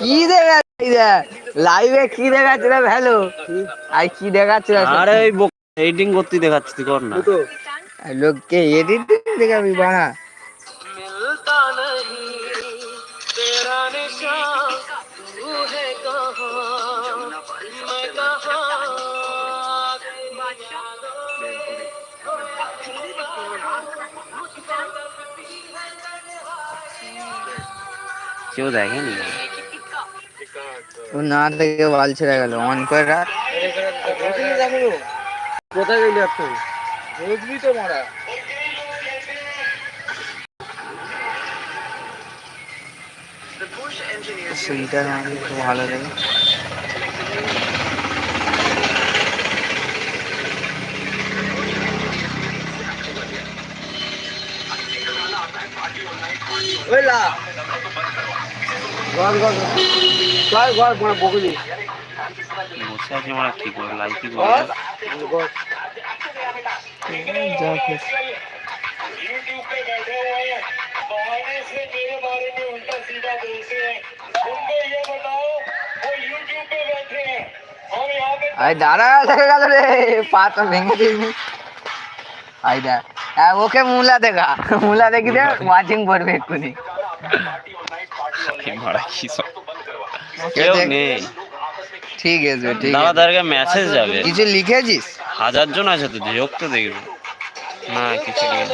কি দেখাচ্ছে লাইভে, কি দেখাচ্ছে রে ভ্যালু? আর কি দেখাচ্ছে? আরে ওই এডিটিং করতে দেখাচ্ছি, তুই কর না। লোককে এডিট দেখাবি বাড়া? মিলতা नहीं तेरा निशान तू है कहां मैं कहां কেউ দেখেনি? ও না থেকে বাল ছেড়ে গেল, অন করে রাখ। কোথায় গেলি এখন? বুঝবি তো মারা। সুইটার মানে খুব ভালো লাগে। বসে আছি আমরা, কি করে লাইক কি দাঁড়া দেখে গেল রে, পাতা ভেঙে দিবি। আই দেখ, ওকে মুলা দেখা, মুলা দেখি দে, ওয়াচিং করবে এক্ষুনি। কেউ নেই। ঠিক আছে, ঠিক দাদা আছে। তারকে মেসেজ যাবে। কিছু লিখেছিস? 1000 জন আছে তো, যোগ তো দেখবি না কিছু নেই।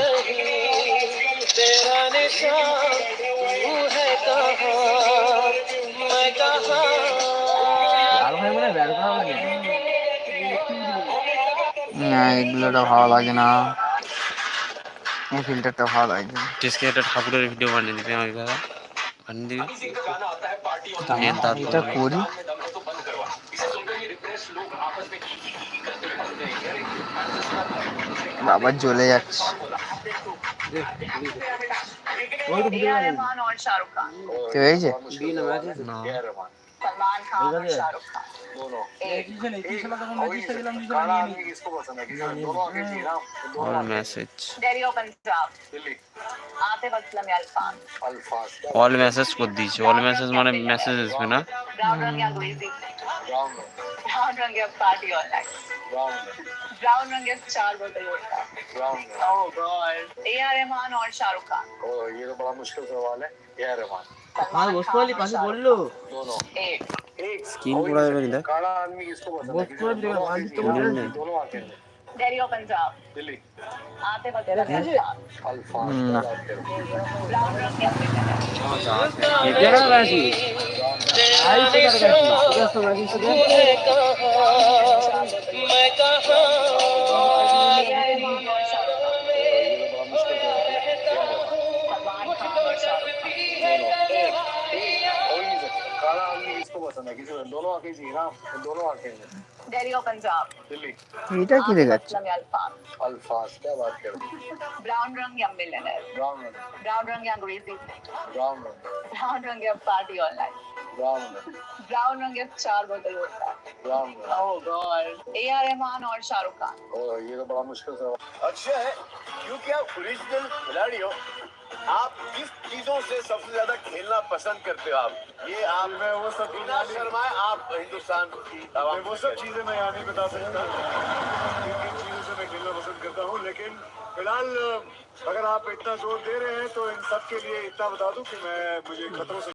না এগুলোটা ভালো লাগে না, এই ফিল্টারটা ভালো লাগে। টিসকে একটা ঠাকুরের ভিডিও বানিয়ে দিবি আমাকে, দাদা বানিয়ে দিবি। এটা করি। বাবা জ্বলে যাচ্ছে। তো এই যে सलमान खान और शाहरुख खान और मैसेज दिल्ली और पंजाब आतिफ असलम अल्फान ऑल मैसेज को दीजिए। ऑल मैसेज माने मैसेज इसमें ना ब्राउन रंग या अंग्रेजी ब्राउन रंग या पार्टी और नाइट ब्राउन रंग या 4 बोतल वोडका ओह गॉड ए.आर. रहमान और शाहरुख खान ओह ये तो बड़ा मुश्किल सवाल है। ए.आर. रहमान हाँ उसको वाली पास बोल लो दोनों एक स्किन पूरा है इधर। काला आदमी किसको पसंद है? दोनों आते हैं। दिल्ली और पंजाब दिल्ली आतिफ असलम अल्फान अल्फाज ब्राउन रंग या ये क्या है वैसी? मैं कहां काला आदमी किसको पसंद है? किसी दोनों आके जी ना, दोनों आके हैं। दिल्ली और पंजाब दिल्ली এটা কি দেখাচ্ছে? अल्फान अल्फाज क्या बात कर रहे हैं? ब्राउन रंग या मिलियनेयर ब्राउन रंग ब्राउन रंग या अंग्रेजी ब्राउन रंग ब्राउन रंग या पार्टी ऑल नाइट ब्राउन रंग ब्राउन रंग या 4 बोतल वोडका ब्राउन रंग ओह गॉड ए.आर. रहमान और शाहरुख खान ओह ये तो बड़ा मुश्किल सवाल। अच्छा है क्योंकि आप ओरिजिनल खिलाड़ी हो। आप किस चीजों से सबसे ज्यादा खेलना पसंद करते हो? आप ये आप मैं वो सब बिना शर्माए आप हिंदुस्तान की वो सब चीजें मैं यहाँ नहीं बता सकता किन किन चीजों से मैं खेलना पसंद करता हूँ, लेकिन फिलहाल अगर आप इतना जोर दे रहे हैं तो इन सब के लिए इतना बता दूं कि मैं मुझे खतरों से